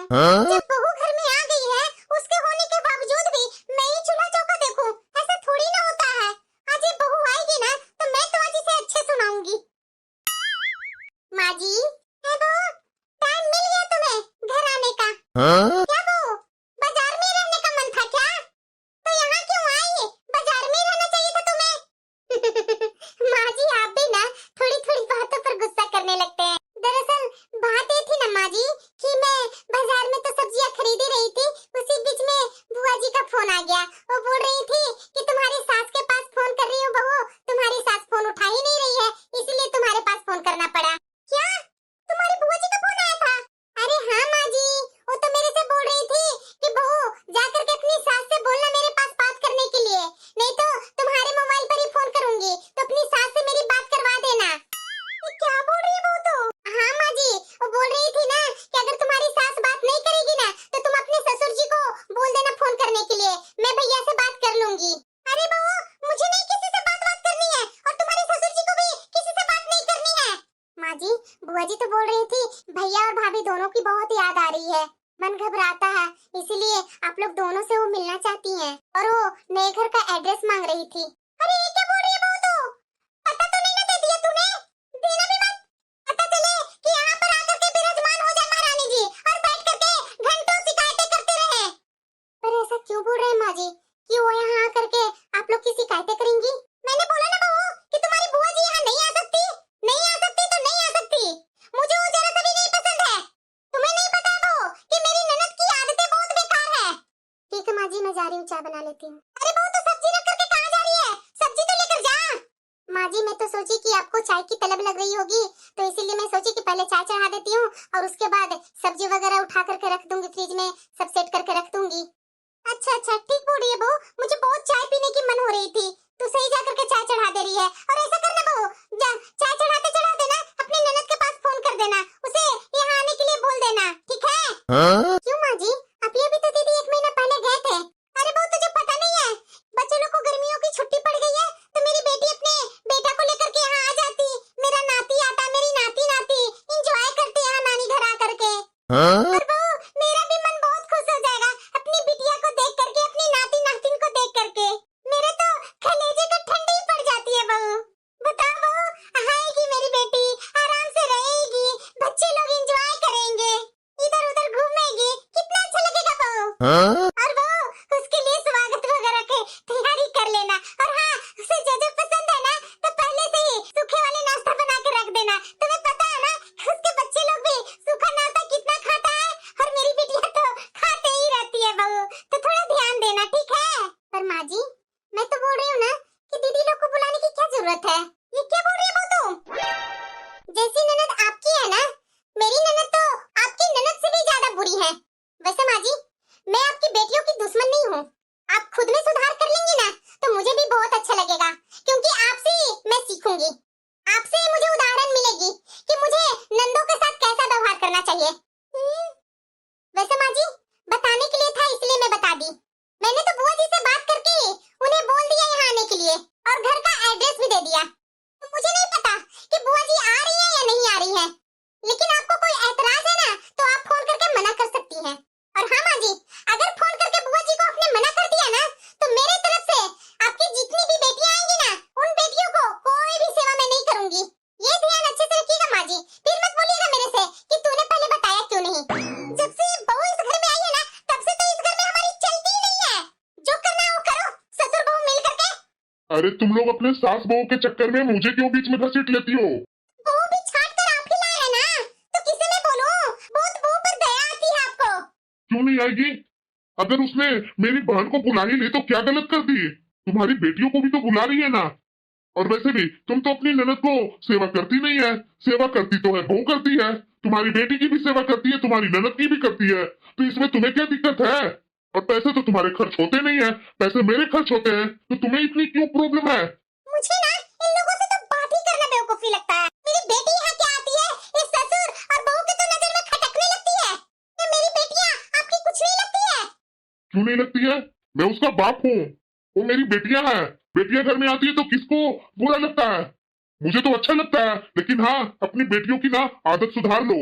जब बहू घर में आ गई है, उसके होने के बावजूद भी मैं ही चूल्हा चौका देखूं, ऐसा थोड़ी ना होता है। आज ये बहू आएगी ना, तो मैं तो आज इसे अच्छे सुनाऊंगी। माँ जी, है बहू, टाइम मिल गया तुम्हें घर आने का? क्या बहू, बाजार में रहने का मन था क्या? तो यहाँ क्यों आई? बाजार में रहना चाहिए था तुम्हें। माँ जी, आप भी ना थोड़ी थोड़ी बातों पर गुस्सा करने लगते हैं। दरअसल बात ये थी ना माँ जी कि मैं बाजार में तो सब्जियाँ खरीद ही रही थी, उसी बीच में बुआ जी का फोन आ गया। वो बोल रही थी कि तुम्हारी सास के पास फोन कर रही हूँ बहू, तुम्हारी सास फोन उठा ही नहीं रही है, इसलिए तुम्हारे पास फोन करना पड़ा। क्या तुम्हारी बुआ जी का फोन आया था? अरे हाँ माँ जी, वो तो मेरे से बोल रही थी कि बहू जाकर के अपनी सास से बोलना मेरे पास बात करने के लिए, नहीं तो तुम्हारे मोबाइल पर ही फोन करूंगी, तो अपनी सास से मेरी बात करवा देना। ये क्या बोल रही है बहू? तो हाँ माँ जी, वो बोल रही थी ना कि अगर तुम्हारी सास बात नहीं करेगी ना, तो तुम अपने ससुर जी को बोल देना फोन करने के लिए, मैं भैया से बात कर लूंगी। अरे बहू, मुझे नहीं किसी से बात करनी है, और तुम्हारे ससुर जी को भी किसी से बात नहीं करनी है। माँ जी, बुआ जी तो बोल रही थी भैया और भाभी दोनों की बहुत याद आ रही है, मन घबराता है, इसलिए आप लोग दोनों से वो मिलना चाहती हैं, और वो नए घर का एड्रेस मांग रही थी। अरे ये क्या बोल रही है बहू? तो पता तो नहीं ना दे दिया तूने, देना भी मत, पता चले कि यहाँ पर आकर के विराजमान हो जाए महारानी जी और बैठ करके घंटों शिकायतें करते रहे। पर ऐसा क्यों बोल रहे हैं माँ जी कि वो यहाँ आकर के आप लोग की शिकायतें करेंगी? मैंने बोला ना बहू कि तुम्हारी बुआ जी यहाँ नहीं आ सकती, नहीं आ सकती तो नहीं आ सकती, मुझे वो जरा सा भी नहीं पसंद है। तुम्हें नहीं पता बहू कि मेरी ननद की आदतें बहुत बेकार है। ठीक है माँ जी, मैं जा रही हूँ, चाय बना लेती हूँ। अरे बहू, तो सब्जी रख करके कहाँ जा रही है? सब्जी तो लेकर जा। माँ जी, मैं तो सोची कि आपको चाय की तलब लग रही होगी, तो इसीलिए मैं सोची कि पहले चाय चढ़ा देती हूँ और उसके बाद सब्जी वगैरह उठा करके रख दूंगी, फ्रिज में सब सेट करके रख दूंगी। अच्छा अच्छा, ठीक बोल रही है बहू, मुझे बहुत चाय पीने की मन हो रही थी, तू सही जा करके चाय चढ़ा दे रही है। और ऐसा करना बहू, जा चाय चढ़ाते ना अपनी ननद के पास फोन कर देना, उसे यहाँ आने के लिए बोल देना, ठीक है? क्यों माँ जी, अभी अभी तो दीदी 1 महीना पहले गए थे। अरे बहू, तुझे पता नहीं है, बच्चे लोग को गर्मियों की छुट्टी पड़ गई है, तो मेरी बेटी अपने बेटा को लेकर के यहाँ आ जाती, मेरा नाती आता, मेरी नाती एंजॉय करते यहाँ नानी घर आ करके। और बहू, मेरा भी मन बहुत खुश हो जाएगा अपनी बिटिया को देख करके, अपनी नातिन को देख करके, मेरे तो कलेजे को ठंडी पड़ जाती है बहू। बताओ बहू, आएगी मेरी बेटी, आराम से रहेगी, बच्चे लोग एंजॉय करेंगे, इधर उधर घूमेगी, कितना अच्छा लगेगा बहू। और बहू, उसके लिए स्वागत वगैरह की तैयारी कर लेना, और हाँ, उसे जो जो पसंद है ना, तो पहले से ही सूखे वाले नाश्ता बना के रख देना। तुम्हें पता है ना उसके बच्चे लोग भी सूखा नाश्ता कितना खाता है, और मेरी बिटिया तो खाते ही रहती है बहू, तो थोड़ा ध्यान देना, ठीक है? पर माँ जी, मैं तो बोल रही हूँ ना कि दीदी लोग को बुलाने की क्या जरूरत है? ये क्या बोल रही है बहू तुम? जैसी ननद आपकी है ना, मेरी ननद तो आपकी ननद से भी ज्यादा बुरी है। वैसे माँ जी, मैं आपकी बेटियों की दुश्मन नहीं हूँ, आप खुद में सुधार कर लेंगी ना, तो मुझे भी बहुत अच्छा लगेगा, क्योंकि आपसे ही मैं सीखूंगी, आपसे ही मुझे उदाहरण मिलेगी कि मुझे नंदों के साथ कैसा व्यवहार करना चाहिए। वैसे माँ जी, बताने के लिए था इसलिए मैं बता दी, मैंने तो बुआ जी से बात करके उन्हें बोल दिया यहाँ आने के लिए, और घर का एड्रेस भी दे दिया। तो मुझे नहीं पता कि बुआ जी आ रही है या नहीं आ रही है, लेकिन आपको कोई एतराज है ना, तो आप फोन करके मना कर सकती हैं। और हाँ माँ जी, अगर फोन करके बुआ जी को आपने मना कर दिया ना, तो मेरे तरफ से आपकी जितनी भी बेटियां आएंगी ना, उन बेटियों को कोई भी सेवा मैं नहीं करूंगी, ये ध्यान अच्छे से रखिएगा माँ जी। फिर मत बोलिएगा मेरे से कि तूने पहले बताया क्यों नहीं। जब से बहू इस घर में आई है ना, तब से तो इस घर में हमारी चलती ही नहीं है, जो करना है वो करो, ससुर बहू मिल करके। अरे तुम लोग अपने सास बहू के चक्कर में मुझे क्यों बीच में घसीट लेती हो? बहू भी छाट कर आप ही लाए हैं ना, तो किसे मैं बोलूं? बहुत बहू पर दया आती है आपको। क्यों नहीं आएगी? अगर उसने मेरी बहन को बुला ही ली तो क्या गलत कर दी? तुम्हारी बेटियों को भी तो बुला रही है ना। और वैसे भी तुम तो अपनी ननद को सेवा करती नहीं है, सेवा करती तो है बहू करती है, तुम्हारी बेटी की भी सेवा करती है, तुम्हारी ननद की भी करती है, तो इसमें तुम्हें क्या दिक्कत है? और पैसे तो तुम्हारे खर्च होते नहीं है, पैसे मेरे खर्च होते हैं, तो तुम्हें इतनी क्यों प्रॉब्लम है? मुझे ना इन लोगों से तो बात ही करना बेवकूफी लगता है। मेरी बेटी यहाँ क्या आती है, इस ससुर और बहू के तो नजर में खटकने लगती है। ये मेरी बेटियाँ आपकी कुछ नहीं लगती है? क्यों नहीं लगती है? मैं उसका बाप हूँ, वो मेरी बेटियां हैं, बेटियां घर में आती है तो किसको बुरा लगता है? मुझे तो अच्छा लगता है, लेकिन हाँ, अपनी बेटियों की ना आदत सुधार लो।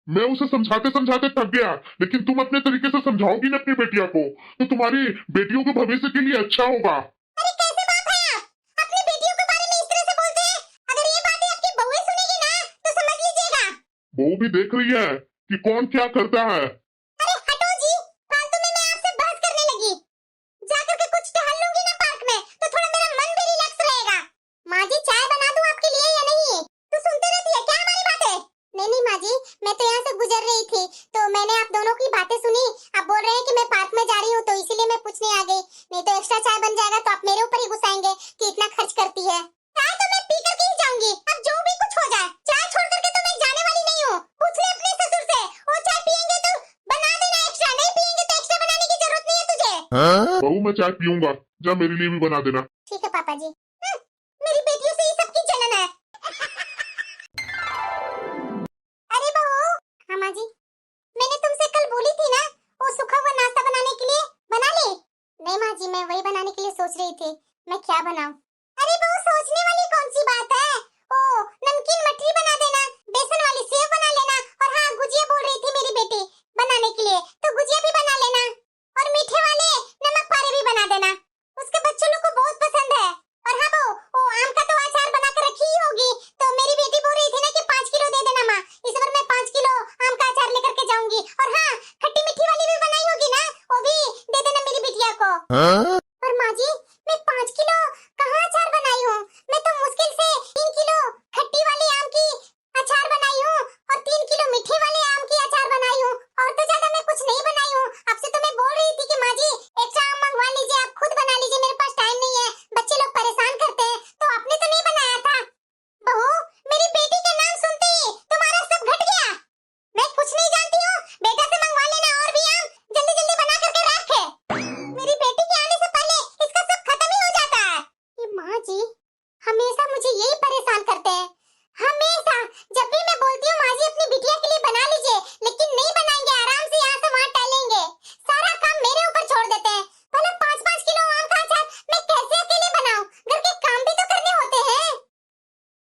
मैं उसे समझाते समझाते थक गया, लेकिन तुम अपने तरीके से समझाओगी ना अपनी बेटिया को, तो तुम्हारी बेटियों के भविष्य के लिए अच्छा होगा। अरे कैसे बात है आप? अपनी बेटियों के बारे में इस तरह से बोलते हैं? अगर ये बातें आपकी बहू सुनेगी ना तो समझ लीजिएगा। बहू भी देख रही है कि कौन क्या करता है। अरे हटो जी, फालतू में मैं आपसे बहस करने लगी। जाकर के कुछ टहल लूंगी ना पार्क में तो थोड़ा मेरा मन भी रिलैक्स रहेगा। माँ जी चाय बना दूं आपके लिए या नहीं? तू सुनते रहती है क्या हमारी बातें? नहीं माँ जी, मैं तो यहाँ से गुजर रही थी तो मैंने आप दोनों की बातें सुनी। आप बोल रहे हैं कि मैं पार्क में जा रही हूँ तो इसीलिए मैं पूछने आ गई। नहीं तो एक्स्ट्रा चाय बन जाएगा तो आप मेरे ऊपर ही गुस्साएंगे कि इतना खर्च करती है। चाय तो मैं पी करके ही जाऊंगी, अब जो भी कुछ हो जाए। चाय छोड़ करके तो मैं जाने वाली नहीं हूँ। पूछ ले अपने ससुर से, वो चाय पियेंगे तो बना देना एक्स्ट्रा, नहीं पियेंगे तो एक्स्ट्रा बनाने की जरूरत नहीं है तुझे। बहू मैं चाय पीऊंगा, जा मेरे लिए भी बना देना। ठीक है पापा जी। मेरी बेटियों से ये सब की जलन है। अरे बहू। हाँ माँ जी, मैंने तुमसे कल बोली थी ना वो सूखा हुआ नाश्ता बनाने के लिए, बना ले? नहीं माँ जी, मैं वही बनाने के लिए सोच रही थी, मैं क्या बनाऊं? अरे बहू सोचने वाली कौन सी बात है? ओ नमकीन मठरी बना देना, बेसन वाली सेव बना लेना, और हाँ गुजिया बोल रही थी मेरी बेटी बनाने के लिए, तो गुजिया भी बना लेना, और मीठे वाले नमक पारे भी बना देना, उसके बच्चों लोग को बहुत पसंद है। और हाँ बहू, वो आम का तो अचार बना कर रखी ही होगी, तो मेरी बेटी बोल रही थी ना कि 5 किलो दे देना माँ, इस बार मैं 5 किलो आम का अचार लेकर के जाऊंगी। और हाँ खट्टी मीठी वाली भी बनाई होगी ना, वो भी दे देना मेरी बिटिया को। और माँ जी मैं 5 किलो कहाँ अचार बनाई हूँ, मैं तो मुश्किल से 3 किलो खट्टी वाली आम की अचार बनाई हूँ और 3 किलो मीठे वाले आम की अचार बनाई हूँ, और तो ज्यादा मैं कुछ नहीं बनाई हूँ। आपसे तो मैं बोल रही थी कि माँ जी एक्स्ट्रा आम मंगवा लीजिए, आप खुद बना लीजिए, मेरे पास टाइम नहीं है, बच्चे लोग परेशान करते हैं, तो आपने तो नहीं बनाया था। बहू मेरी बेटी के नाम सुनते ही तुम्हारा सब घट गया। मैं कुछ नहीं जानती हूँ, बेटा से मंगवा लेना और भी आम, जल्दी जल्दी बना करके रख। मेरी बेटी के आने से पहले इसका सब खत्म ही हो जाता है। ये माँ जी हमेशा मुझे यही परेशान करते हैं, हमेशा। जब भी मैं बोलती हूँ माँ जी अपनी बिटिया के लिए बना लीजिए, लेकिन नहीं बनाएंगे, आराम से यहाँ से वहाँ टहलेंगे, सारा काम मेरे ऊपर छोड़ देते हैं। भले 5-5 किलो आम का अचार मैं कैसे अकेले बनाऊं, घर के काम भी तो करने होते हैं।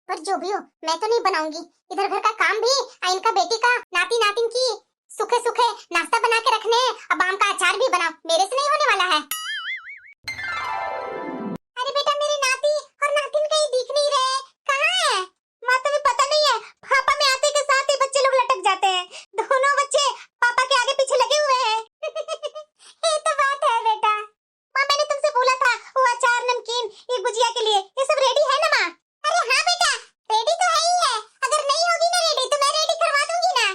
पर जो भी हो मैं तो नहीं बनाऊंगी, इधर घर का काम भी, इनका बेटी का नाती नातिन की सूखे सूखे नाश्ता बना के रखने हैं, अब आम का अचार भी बनाओ, मेरे से नहीं होने वाला है। अरे बेटा मेरे नाती और नातिन कहीं दिख नहीं रहे, कहाँ है? माँ तुम्हें पता नहीं है, पापा में आते के साथ ही बच्चे लोग लटक जाते हैं, दोनों बच्चे पापा के आगे पीछे लगे हुए हैं। ये तो बात है बेटा। माँ मैंने तुमसे बोला था वो अचार नमकीन ये गुजिया के लिए, ये सब रेडी है ना माँ? अरे हाँ बेटा रेडी तो है ही है, अगर नहीं होगी ना रेडी तो मैं रेडी करवा दूंगी ना।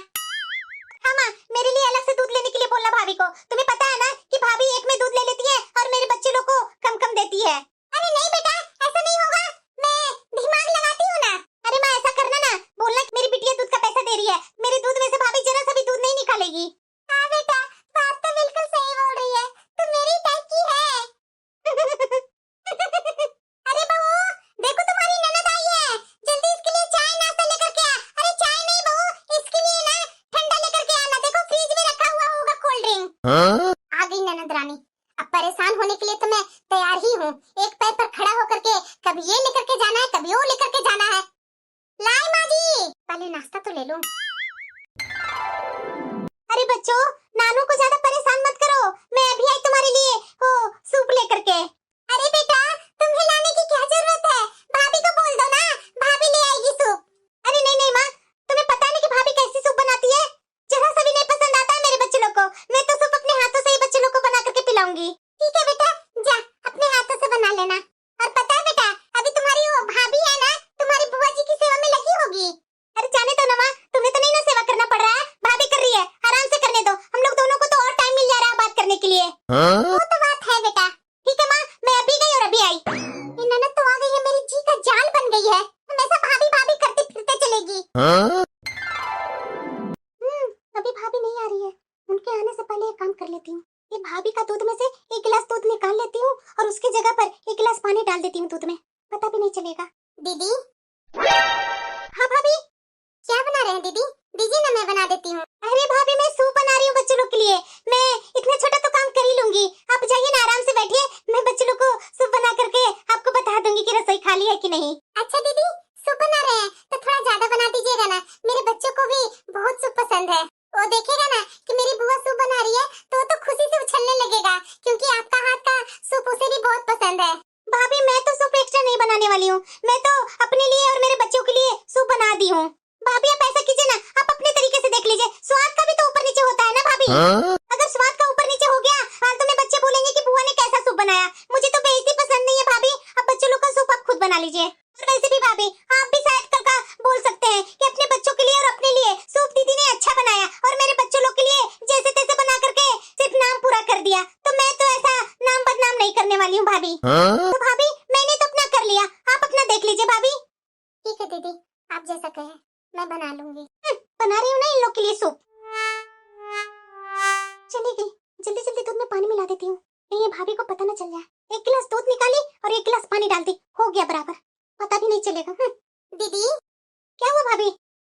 हाँ माँ मेरे लिए अलग से दूध लेने के लिए बोलना भाभी को, तुम्हें पता है ना कि भाभी एक में दूध ले लेती है और मेरे बच्चे लोग को कम कम देती है। अरे नहीं बेटा ऐसा नहीं होगा, मैं दिमाग लगाती हूँ ना। अरे माँ ऐसा करना ना, बोलना मेरी बिटिया दूध का पैसा दे रही है, मेरे दूध में से भाभी जरा सा भी दूध नहीं निकालेगी। हाँ बेटा बात तो बिल्कुल सही बोल रही है, तू मेरी टाइप की है। अरे बहू देखो तुम्हारी ननद आई है, जल्दी इसके लिए चाय नाश्ता लेकर के आ। अरे चाय नहीं बहू, इसके लिए ना ठंडा लेकर के आना, देखो फ्रिज में रखा हुआ होगा कोल्ड ड्रिंक। आ गई ननद रानी, अब परेशान होने के लिए तो मैं तैयार ही हूँ, एक पैर पर खड़ा होकर के कभी ये लेकर के जाना है कभी वो लेकर के जाना है। लाई माँ जी पहले नाश्ता तो ले लूं। अरे बच्चों नानू को ज्यादा परेशान मत करो, मैं अभी आई तुम्हारे लिए वो सूप लेकर के। अरे बेटा तुम्हें लाने की क्या जरूरत है, भाभी को बोल दो ना, भाभी ले आएगी सूप। अरे नहीं नहीं माँ, तुम्हें पता नहीं कि भाभी कैसी सूप बनाती है, जरा सा भी नहीं पसंद आता है मेरे बच्चे लोग को, मैं तो सूप अपने हाथों से ही बच्चे लोग को बना करके पिलाऊंगी। ठीक है बेटा जा अपने हाथों से बना लेना। और पता है बेटा अभी तुम्हारी वो भाभी है ना, तुम्हारी बुआ जी की सेवा में लगी होगी। अरे जाने दो ना माँ, तुम्हें तो नहीं ना सेवा करना पड़ रहा है, भाभी कर रही है, आराम से करने दो, हम लोग दोनों को तो और टाइम मिल जा रहा है बात करने के लिए। वो तो बात है बेटा। ठीक है माँ मैं अभी गई और अभी आई। ये ननद तो आ गई है, मेरी जी का जाल बन गई है, हमेशा भाभी भाभी करते फिरते चलेगी। अभी भाभी नहीं आ रही है, उनके आने से पहले एक काम कर लेती हूँ, ये भाभी का दूध में से एक गिलास दूध निकाल लेती हूँ और उसकी जगह पर एक गिलास पानी डाल देती हूँ दूध में, पता भी नहीं चलेगा। दीदी। हाँ भाभी क्या बना रहे हैं दीदी? दीजिए ना मैं बना देती हूँ। अरे भाभी मैं सूप बना रही हूँ बच्चों लोग के लिए, मैं इतना छोटा तो काम कर ही लूंगी, आप जाइए ना आराम से बैठिए, मैं बच्चों लोग को सूप बना करके आपको बता दूंगी कि रसोई खाली है कि नहीं। अच्छा दीदी सूप बना रहे हैं तो थोड़ा ज्यादा बना दीजिएगा ना, मेरे बच्चों को भी बहुत सूप पसंद है। वो देखेगा ना कि मेरी बुआ सूप बना रही है तो खुशी से उछलने लगेगा, क्योंकि आपका हाथ का सूप उसे भी बहुत पसंद है। भाभी मैं तो सूप एक्स्ट्रा नहीं बनाने वाली हूँ, मैं तो अपने लिए और मेरे बच्चों के लिए सूप बना दी हूँ। भाभी आप ऐसा कीजिए ना, आप अपने तरीके से देख लीजिए, स्वाद का भी तो ऊपर नीचे होता है ना भाभी। अगर स्वाद का ऊपर नीचे हो गया फालतू में बच्चे बोलेंगे कि बुआ ने कैसा सूप बनाया। मुझे तो बेइज्जती पसंद नहीं है भाभी, अब बच्चों लोग का सूप आप खुद बना लीजिए। और वैसे भी भाभी आप भी शायद कल का बोल सकते हैं कि अपने बच्चों के लिए और अपने लिए सूप दीदी ने अच्छा बनाया और मेरे बच्चों लोग के लिए जैसे तैसे बना करके सिर्फ नाम पूरा कर दिया। तो मैं तो ऐसा नाम बदनाम नहीं करने वाली हूँ भाभी। तो भाभी मैंने तो अपना कर लिया, आप अपना देख लीजिए भाभी। ठीक है दीदी, आप जैसा कहे मैं बना लूंगी। बना रही हूँ ना इन लोग के लिए सूप। चलेगी, जल्दी जल्दी दूध में पानी मिला देती हूँ, ये भाभी को पता न चल जाए। एक गिलास दूध निकाली और एक गिलास पानी डाल दी, हो गया बराबर, पता भी नहीं चलेगा। दीदी क्या हुआ भाभी?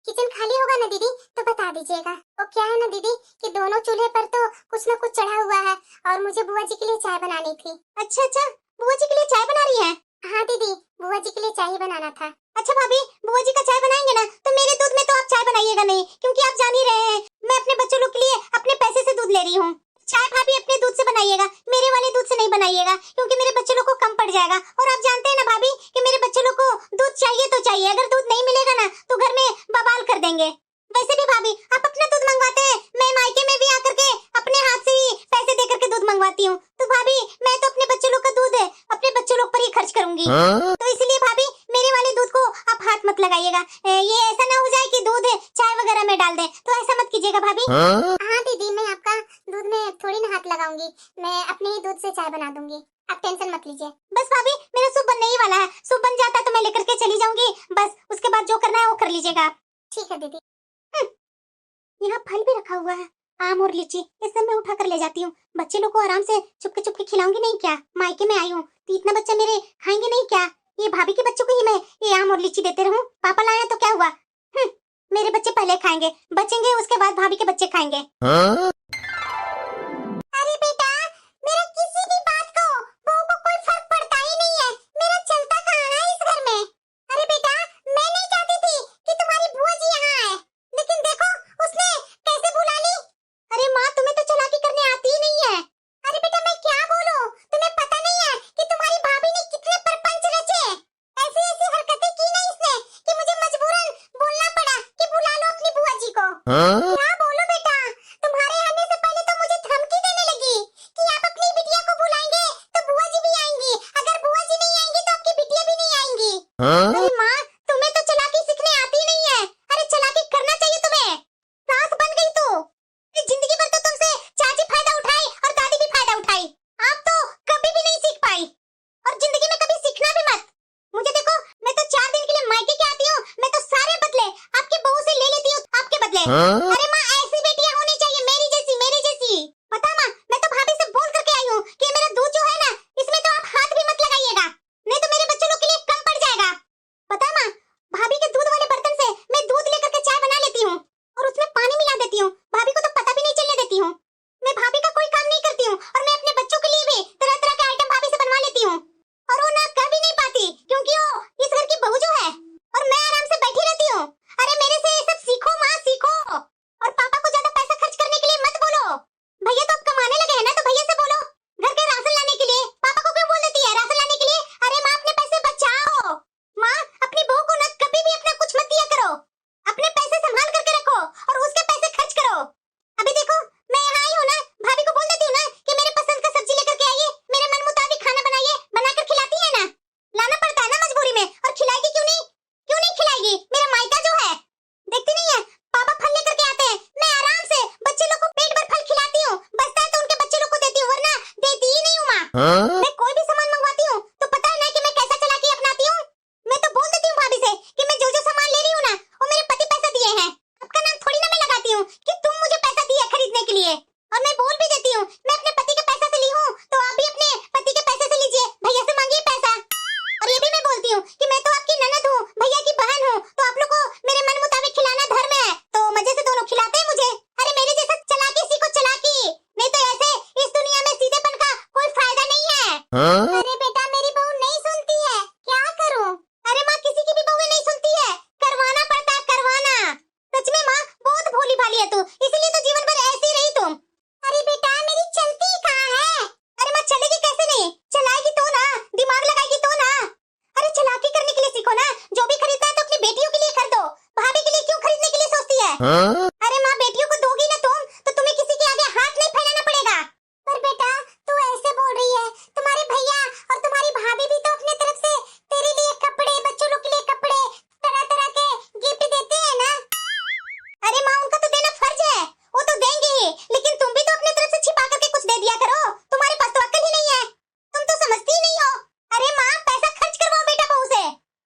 किचन खाली होगा ना दीदी तो बता दीजिएगा। वो क्या है ना दीदी कि दोनों चूल्हे पर तो कुछ न कुछ चढ़ा हुआ है और मुझे बुआ जी के लिए चाय बनानी थी। अच्छा अच्छा, बुआ जी के लिए चाय बना रही है? हाँ दीदी, बुआ जी के लिए चाय ही बनाना था। अच्छा भाभी, बुआ जी का चाय बनाएंगे ना तो मेरे दूध में तो आप चाय बनाइएगा नहीं, क्योंकि आप जान ही रहे हैं मैं अपने बच्चों लोग के लिए अपने पैसे से दूध ले रही हूँ। चाय भाभी अपने दूध से बनाइएगा, मेरे वाले दूध से नहीं बनाइएगा, क्योंकि मेरे बच्चों लोग को कम पड़ जाएगा। और आप जानते हैं ना भाभी कि मेरे बच्चों लोग को दूध चाहिए तो चाहिए, अगर दूध नहीं मिलेगा ना तो घर में बवाल कर देंगे। वैसे भी भाभी आप अपना दूध मंगवाते हैं, मैं मायके में भी आकर के अपने हाथ से ही पैसे दे करके दूध मंगवाती हूँ। तो भाभी मैं तो अपने बच्चों लोग का दूध अपने बच्चों लोग पर ही खर्च करूंगी। तो इसलिए भाभी मेरे वाले दूध को आप हाथ मत लगाइएगा, ये ऐसा ना हो जाए कि दूध चाय वगैरह में डाल दे, तो ऐसा मत कीजिएगा भाभी। हाँ दीदी, मैं आपका दूध में थोड़ी ना हाथ लगाऊंगी, मैं अपने ही दूध से चाय बना दूंगी, आप टेंशन मत लीजिए। बस भाभी मेरा सूप बनने ही वाला है, सूप बन जाता तो मैं लेकर के चली जाऊंगी, बस उसके बाद जो करना है वो कर लीजिएगा आप। ठीक है दीदी। यहाँ फल भी रखा हुआ है, आम और लीची, इस सब मैं उठा कर ले जाती हूँ। बच्चे लोग को आराम से चुपके खिलाऊंगी नहीं क्या, मायके में आई हूँ तो इतना बच्चा मेरे खाएंगे नहीं क्या? ये भाभी के बच्चों को ही मैं ये आम और लीची देते रहूं? पापा लाया तो क्या हुआ, मेरे बच्चे पहले खाएंगे, बचेंगे उसके बाद भाभी के बच्चे खाएंगे। अरे बेटा, मेरा किसी भी बात को बहू को कोई फर्क पड़ता ही नहीं है, मेरा चलता कहाँ है इस घर में। अरे बेटा, मैं नहीं चाहती थी कि तुम्हारी बुआ जी यहाँ आए, लेकिन देखो उसने कैसे बुला ली। अरे माँ, तुम्हें तो चालाकी करने आती ही नहीं है। अरे बेटा मैं क्या बोलूं, तुम्हें पता नहीं है कि तुम्हारी भाभी ने कितने प्रपंच रचे, ऐसी ऐसी हरकतें की ना इसने कि मुझे मजबूरन बोलना पड़ा कि बुला लो अपनी बुआ जी को। क्या बोलो बेटा, तुम्हारे आने से पहले तो मुझे धमकी देने लगी कि आप अपनी बिटिया को बुलाएंगे तो बुआ जी भी आएंगी, अगर बुआ जी नहीं आएंगी तो आपकी बिटिया भी नहीं आएंगी। अरे माँ, तुम्हें तो चालाकी सीखने आती नहीं है, अरे चालाकी करना चाहिए तुम्हें, सास बन गई तो जिंदगी भर तो तुमसे चाची फायदा उठाई और दादी भी फायदा उठाई, आप तो कभी भी नहीं सीख पाई और जिंदगी में कभी सीखना भी मत। मुझे देखो, मैं तो 4 दिन के लिए मायके के आती हूँ, मैं तो सारे बदले आपकी बहू से ले लेती हूँ आपके बदले। अरे माँ, ऐसी बेटियां होनी चाहिए मेरी जैसी। पता माँ, मैं तो भाभी से बोल करके आई हूँ कि मेरा दूध जो है ना इसमें तो आप हाथ भी मत लगाइएगा, नहीं तो मेरे बच्चों लोग के लिए कम पड़ जाएगा। पता माँ, भाभी के दूध वाले बर्तन से मैं दूध लेकर के चाय बना लेती हूँ और उसमें पानी मिला देती हूँ, भाभी को तो पता भी नहीं चलने देती हूँ। मैं भाभी का कोई काम नहीं करती हूँ और मैं अपने बच्चों के लिए भी तरह तरह के आइटम भाभी से बनवा लेती हूँ, और वो ना कर भी नहीं पाती क्योंकि वो इस घर की बहू जो है और मैं आराम से बैठी रहती हूँ। अरे मेरे से ये सब सीखो माँ, सीखो। अरे माँ, बेटियों को दोगी ना तुम तो तुम्हें किसी के आगे हाथ नहीं फैलाना पड़ेगा। पर बेटा तू ऐसे बोल रही है, तुम्हारे भैया और तुम्हारी भाभी भी तो अपने तरफ से तेरे लिए कपड़े, बच्चों लोग के लिए कपड़े, तरह तरह के गिफ्ट देते हैं ना। अरे माँ, उनका तो देना फर्ज है, वो तो देंगे ही, लेकिन तुम भी तो अपने तरफ से छिपा करके कुछ दे दिया करो। तुम्हारे पास तो अक्ल ही नहीं है, तुम तो समझती ही नहीं हो। अरे माँ, पैसा खर्च करवाओ बेटा बहू से,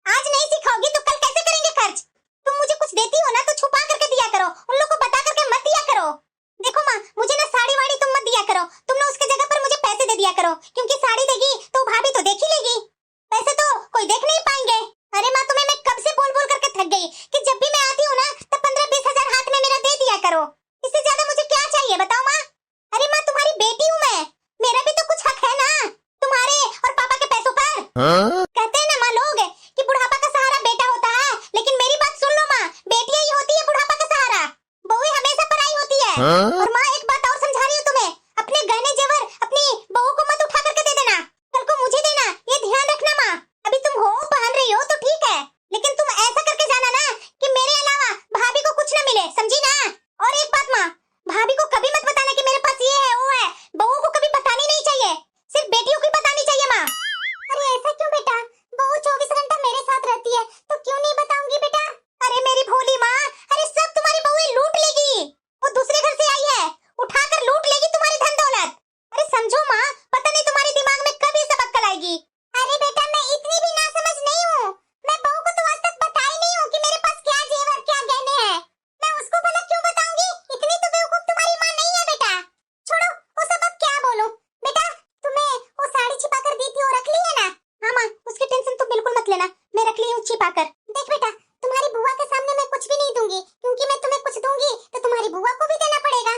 आज नहीं सिखाओगी तो कल कैसे करेंगे खर्च। तुम मुझे कुछ देती हो ना तो छुपा करके दिया करो, उन लोग को बता करके मत दिया करो। देखो माँ, मुझे ना साड़ी वाड़ी तुम मत दिया करो, तुम ना उसके जगह पर मुझे पैसे दे दिया करो, क्योंकि साड़ी देगी तो भाभी तो देख ही लेगी, पैसे तो कोई देख नहीं पाएंगे। अरे माँ, तुम्हें मैं कब से बोल बोल करके थक गई कि जब भी मैं आती हूँ ना तो 15-20 हजार हाथ में मेरा दे दिया करो, इससे ज्यादा मुझे क्या चाहिए बताओ माँ। अरे माँ, तुम्हारी बेटी हूँ मैं, मेरा भी तो कुछ हक है ना तुम्हारे और पापा के पैसों पर। कहते हैं ना माँ लोग कि बुढ़ापा का सहारा बेटा होता है, लेकिन मेरी बात सुन लो माँ, बेटियां ही होती है बुढ़ापा का सहारा, बहू हमेशा पराई होती है। और माँ, एक बात और समझा रही हूँ तुम्हें, अपने गहने जेवर अपनी बहू को मत उठा करके दे देना, कल को मुझे देना, ये ध्यान रखना माँ। अभी तुम हो पहन रही हो तो ठीक है, लेकिन तुम ऐसा करके जाना ना कि मेरे अलावा भाभी को कुछ ना मिले, समझी ना। और एक बात माँ, भाभी को कभी मत बताना कि मेरे पास ये है वो है, बहू को कभी बतानी नहीं चाहिए, सिर्फ बेटियों को बतानी चाहिए माँ। अरे ऐसा क्यों बेटा, बहू 24 घंटा मेरे साथ रहती है तो क्यों नहीं बताऊंगी बेटा। अरे मेरी भोली माँ, अरे सब तुम्हारी बहू लूट लेगी, वो दूसरे घर से आई है, उठाकर लूट लेगी तुम्हारी धन दौलत। अरे समझो माँ, पता नहीं तुम्हारे दिमाग में कब ये सब अक्ल आएगी। अरे बेटा, मैं इतनी भी नासमझ नहीं हूँ, मैं बहू को तो आज तक बताई नहीं हूँ कि मेरे पास क्या जेवर क्या गहने हैं, मैं उसको भला क्यों बताऊंगी, इतनी तो बेवकूफ तुम्हारी माँ नहीं है बेटा। छोड़ो वो सब, अब क्या बोलूं। बेटा तुम्हें वो साड़ी छिपा कर दी थी, वो रख ली है ना। हाँ माँ, उसकी टेंशन तुम बिल्कुल मत लेना, मैं रख ली हूँ छिपा कर। देख बेटा, तुम्हारी बुआ के सामने मैं कुछ भी नहीं दूंगी, क्योंकि मैं तुम्हें कुछ दूंगी तो तुम्हारी बुआ को भी देना पड़ेगा।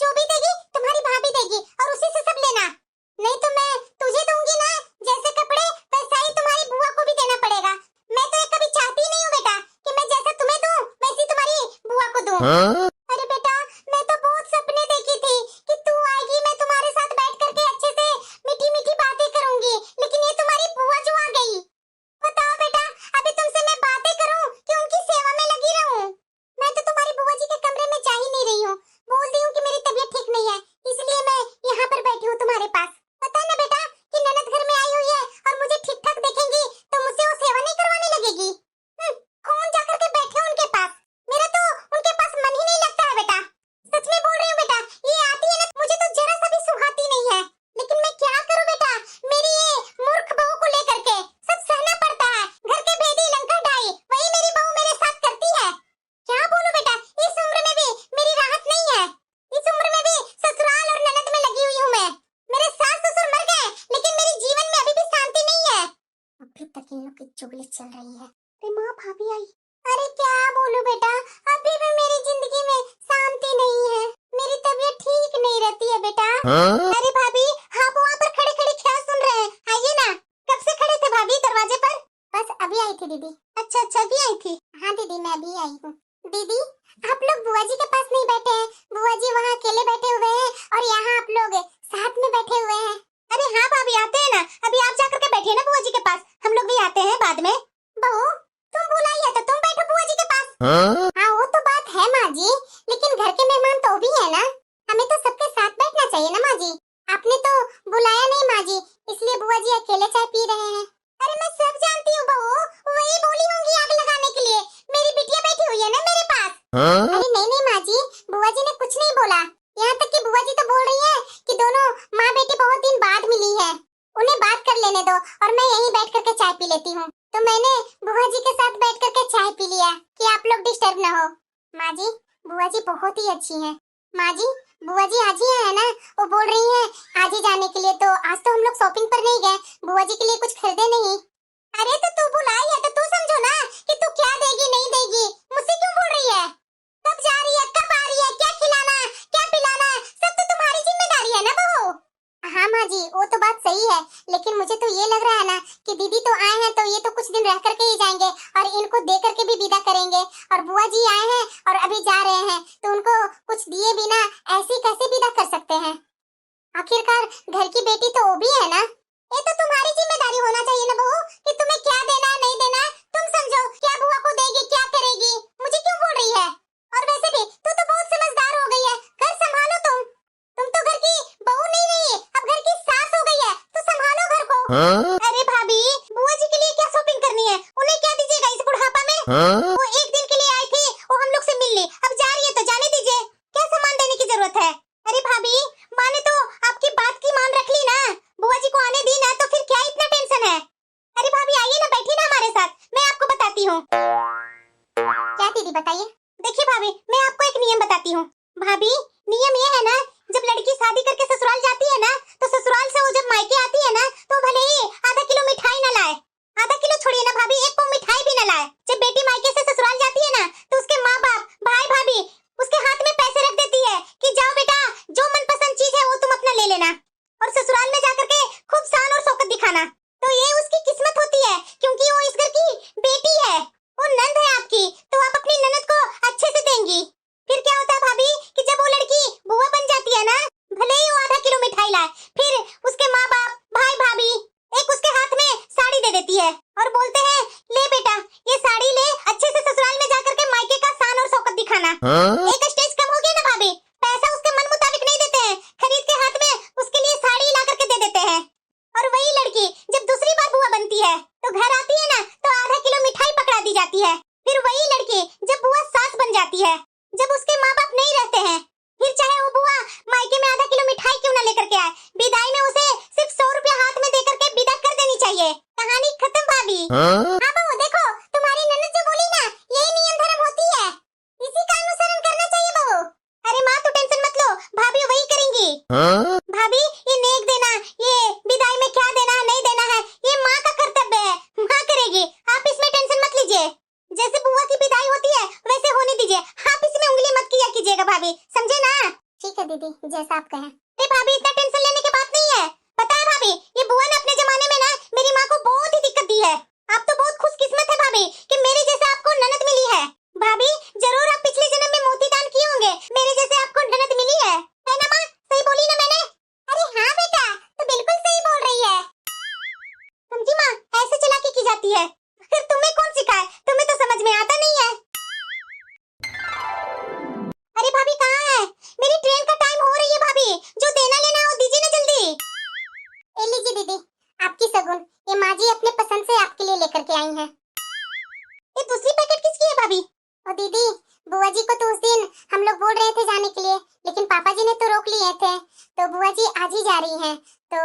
जो भी देगी तुम्हारी भाभी देगी और उसी से सब लेना, नहीं तो मैं तुझे दूंगी ना जैसे कपड़े, वैसा ही तुम्हारी बुआ को भी देना पड़ेगा। मैं तो ये कभी चाहती नहीं हूँ बेटा कि मैं जैसा तुम्हें दूं वैसी तुम्हारी बुआ को दूं। अरे बेटा, मैं तो बहुत सपने देखी थी कि तू आएगी, मैं तुम्हारे साथ बैठ करके अच्छे से मीठी मीठी बातें करूंगी, लेकिन ये तुम्हारी बुआ जो आ गई। बताओ बेटा, अभी तुमसे मैं बातें करूं कि उनकी सेवा में लगी रहूं। मैं तो तुम्हारी बुआ जी के कमरे में जा ही नहीं रही हूँ, बोल दी हूँ कि मेरी तबीयत ठीक नहीं है, इसलिए मैं यहाँ पर बैठी हूँ तुम्हारे पास। पता है ना बेटा कि ननद घर में आई हुई है और मुझे ठीक ठाक देखेंगी तो मुझसे वो सेवा नहीं करवाने लगेगी। कौन जाकर के बैठे उनके पास, मेरा तो उनके पास मन ही नहीं लगता है बेटा, सच में बोल रही हूँ बेटा। ये आती है ना, मुझे तो जरा सा भी सुहाती नहीं है, लेकिन मैं क्या करूँ बेटा, मेरी ये मूर्ख बहू को लेकर के सब सहना पड़ता है। घर के भेदी लंका ढाई, वही मेरी बहू मेरे साथ करती है। क्या बोलूं बेटा, इस उम्र में भी मेरी राहत नहीं है, इस उम्र में भी ससुराल और ननद में लगी हुई हूँ मैं। मेरे सास ससुर मर गए, लेकिन मेरे जीवन में अभी भी शांति नहीं है, अभी तक इन लोग की चुगली चल रही है। अरे माँ, भाभी आई। अरे क्या बोलूं बेटा, अभी भी मेरी जिंदगी में शांति नहीं है, मेरी तबीयत ठीक नहीं रहती है बेटा। अरे भाभी, हाँ वहाँ पर खड़े खड़े क्या सुन रहे हैं, आइए ना। कब से खड़े थे भाभी दरवाजे पर? बस अभी आई थी दीदी। अच्छा अच्छा, अभी आई थी। हाँ दीदी, मैं अभी आई हूँ। दीदी आप लोग बुआ जी के पास नहीं बैठे हैं, बुआ जी वहाँ अकेले बैठे हुए हैं और यहाँ आप लोग साथ में बैठे हुए हैं। अरे हाँ भाभी, आते हैं ना, अभी आप जाकर के बैठिए ना बुआ जी के पास, हम लोग भी आते हैं बाद में। बहू तुम बुलाई है तो तुम बैठो बुआ जी के पास। हाँ वो तो बात है माँ जी, लेकिन घर के मेहमान तो भी है ना, हमें तो सबके साथ बैठना चाहिए ना माँ जी। आपने तो बुलाया नहीं माँ जी, इसलिए बुआ जी अकेले चाय पी रहे हैं। अरे मैं सब जानती हूँ बहू, वही बोली होंगी आग लगाने के लिए, मेरी बिटिया बैठी हुई है ना मेरे पास। अरे नहीं नहीं माँ जी, बुआ जी ने कुछ नहीं बोला, यहाँ तक कि बुआ जी तो बोल रही है कि दोनों माँ बेटी बहुत दिन बाद मिली है, उन्हें बात कर लेने दो और मैं यहीं बैठ करके चाय पी लेती हूँ। तो मैंने बुआ जी के साथ बैठ करके चाय पी लिया कि आप लोग डिस्टर्ब न हो। माँ जी, बुआ जी बहुत ही अच्छी हैं। माँ जी, बुआ जी आज ही है ना, वो बोल रही हैं आज ही जाने के लिए, तो आज तो हम लोग शॉपिंग पर नहीं गए, बुआ जी के लिए कुछ खरीदे नहीं। अरे तो तू बुलाई है तो तू समझो ना कि तू क्या देगी नहीं देगी, मुझसे क्यों बोल रही है? कब जा रही है, कब आ रही है, क्या खिलाना है, क्या पिलाना है, सब तो तुम्हारी जिम्मेदारी है ना बहू। हाँ माँ जी, वो तो बात सही है, लेकिन मुझे तो ये लग रहा है ना कि दीदी तो आए हैं तो ये तो कुछ दिन रह करके ही जाएंगे और इनको दे करके भी विदा करेंगे, और बुआ जी आए हैं और अभी जा रहे हैं तो उनको कुछ दिए बिना ऐसे कैसे विदा कर सकते हैं? आखिरकार घर की बेटी तो वो भी है ना, ये तो तुम्हारी जिम्मेदारी होना चाहिए ना बहू कि तुम्हें क्या देना है नहीं देना है, तुम समझो क्या बुआ को देगी क्या करेगी, मुझे क्यों बोल रही है? और वो एक दिन के लिए आई थी, वो हम लोग से मिल ली, अब जा रही है तो जाने दीजिए, क्या सामान देने की जरूरत है। अरे भाभी, माँ ने तो आपकी बात की मान रख ली ना, बुआ जी को आने दी ना, तो फिर क्या इतना टेंशन है। अरे भाभी आइए ना, बैठिए ना हमारे साथ, मैं आपको बताती हूँ। क्या दीदी बताइए। देखिए भाभी, मैं आपको एक नियम बताती हूँ। भाभी, नियम ये है ना, जब लड़की शादी करके ससुराल जाती है ना, तो ससुराल से वो जब मायके आती है ना, तो भले ही आधा किलो मिठाई न लाए, आधा किलो छोड़िए ना भाभी, एक पाव मिठाई भी न लाए। जब बेटी मायके से ससुराल जाती है ना, तो उसके माँ बाप, भाई भाभी उसके हाथ में पैसे रख देती है कि जाओ बेटा, जो मनपसंद चीज है वो तुम अपना ले लेना, और ससुराल में जाकर के खूब शान और शौकत दिखाना। तो ये उसकी किस्मत होती है, क्योंकि वो इस घर की बेटी है, वो नंद है आपकी, तो आप अपनी ननद को अच्छे से देंगी। फिर क्या होता है भाभी कि जब वो लड़की बुआ बन जाती है ना, भले ही वो आधा किलो मिठाई लाए, फिर उसके माँ बाप, भाई भाभी एक उसके हाथ में साड़ी दे देती है और बोलते हैं, ले बेटा ये साड़ी ले, अच्छे से ससुराल में जाकर के मायके का शान और शौकत दिखाना। एक स्टेज कम हो गया ना भाभी, पैसा उसके मन मुताबिक नहीं देते हैं, खरीद के हाथ में उसके लिए साड़ी ला करके दे देते हैं। और वही लड़की जब दूसरी बार बुआ बनती है, तो घर आती है ना, तो आधा किलो मिठाई पकड़ा दी जाती है। फिर वही लड़की जब बुआ सास बन जाती है, जब उसके माँ बाप नहीं रहते हैं, फिर चाहे वो बुआ मायके में आधा किलो मिठाई क्यों ना लेकर के आए, विदाई में उसे सिर्फ 100 रुपया हाथ में देकर के विदा कर देनी चाहिए। कहानी खत्म भाभी। हाँ बहू, देखो तुम्हारी ननद जो बोली ना, यही नियम धर्म होती है, इसी का अनुसरण करना चाहिए बहू। अरे माँ तू टेंशन मत लो, भाभी वही करेंगी। भाभी ये नेक देना, ये विदाई में क्या देना नहीं देना है, ये माँ का कर्तव्य है, माँ करेगी, आप इसमें टेंशन मत लीजिए। जैसे बुआ की विदाई होती है वैसे होने दीजिए, आप इसमें उंगली मत किया कीजिएगा भाभी, समझे ना। ठीक है दीदी, जैसा आप कहें। अरे भाभी इतना टेंशन लेने की बात नहीं है, पता है भाभी, ये बुआ ने अपने जमाने में ना मेरी माँ को बहुत ही दिक्कत दी है। आप तो बहुत खुशकिस्मत है भाभी कि मेरे जैसे आपको ननद मिली है। भाभी जरूर आप पिछले जन्म में मोती दान किए होंगे, मेरे जैसे आपको ननद मिली है ना माँ, सही बोली ना मैंने। अरे हाँ बेटा, तो बिल्कुल सही बोल रही है। समझी माँ, ऐसे चालाकी की जाती है, फिर तुम्हें कौन सिखाए, तुम्हें तो समझ में आता नहीं है। अरे भाभी कहाँ है, मेरी ट्रेन का टाइम हो रही है भाभी, जो देना लेना है वो दीजिए ना जल्दी। ए लीजिए दीदी, आपकी सगुन, ये माँ जी अपने पसंद से आपके लिए लेकर के आई हैं। ये दूसरी पैकेट किसकी है भाभी? ओ दीदी, बुआ जी को तो उस दिन हम लोग बोल रहे थे जाने के लिए, लेकिन पापा जी ने तो रोक लिए थे, तो बुआ जी आज ही जा रही हैं। तो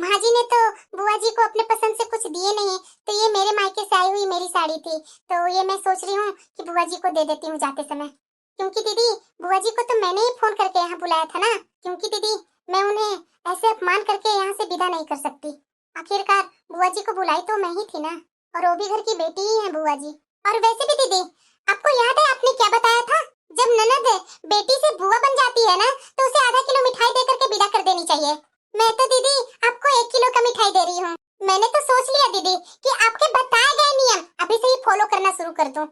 माँ जी ने तो बुआ जी को अपने पसंद से कुछ दिए नहीं, तो ये मेरे मायके से आई हुई मेरी साड़ी थी, तो ये मैं सोच रही हूँ कि बुआ जी को दे देती हूँ जाते समय। क्योंकि दीदी बुआ जी को तो मैंने ही फोन करके यहाँ बुलाया था ना, क्योंकि दीदी मैं उन्हें ऐसे अपमान करके यहाँ से विदा नहीं कर सकती। आखिरकार बुआ जी को बुलाई तो मैं ही थी ना, और वो भी घर की बेटी ही है बुआ जी। और वैसे भी दीदी, आपको याद है आपने क्या बताया था, जब ननद बेटी से बुआ बन जाती है ना, तो उसे आधा किलो मिठाई दे करके विदा कर देनी चाहिए। मैं तो दीदी आपको 1 किलो का मिठाई दे रही हूँ। मैंने तो सोच लिया दीदी कि आपके बताए गए नियम अभी से ही फॉलो करना शुरू कर दूं।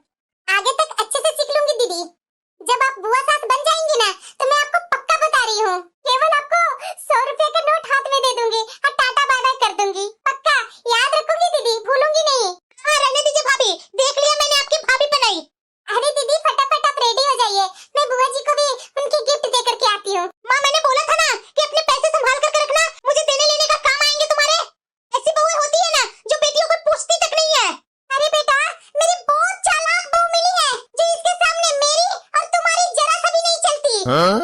आगे तक अच्छे से सीख लूंगी दीदी। जब आप बुआ सास बन जाएंगी ना, तो मैं आपको पक्का बता रही हूँ, केवल आपको 100 रुपए का नोट हाथ में दे दूंगी और टाटा बाय बाय कर दूंगी। पक्का याद रखोगी दीदी, भूलूंगी नहीं। हाँ रहने दीजिए भाभी, देख लिया मैंने आपकी भाभी बनाई। अरे दीदी फटाफट आप रेडी हो जाइए, मैं बुआ जी को भी उनकी गिफ्ट दे करके आती हूँ। माँ मैंने बोला था ना कि अपने पैसे संभाल कर रखना, मुझे देने लेने का काम आएंगे तुम्हारे। ऐसी बहुएं होती है ना जो बेटियों को पूछती तक नहीं है। अरे बेटा, मेरी बहुत चालाक बहू मिली है, जो इसके सामने मेरी और तुम्हारी जरा सा भी नहीं चलती।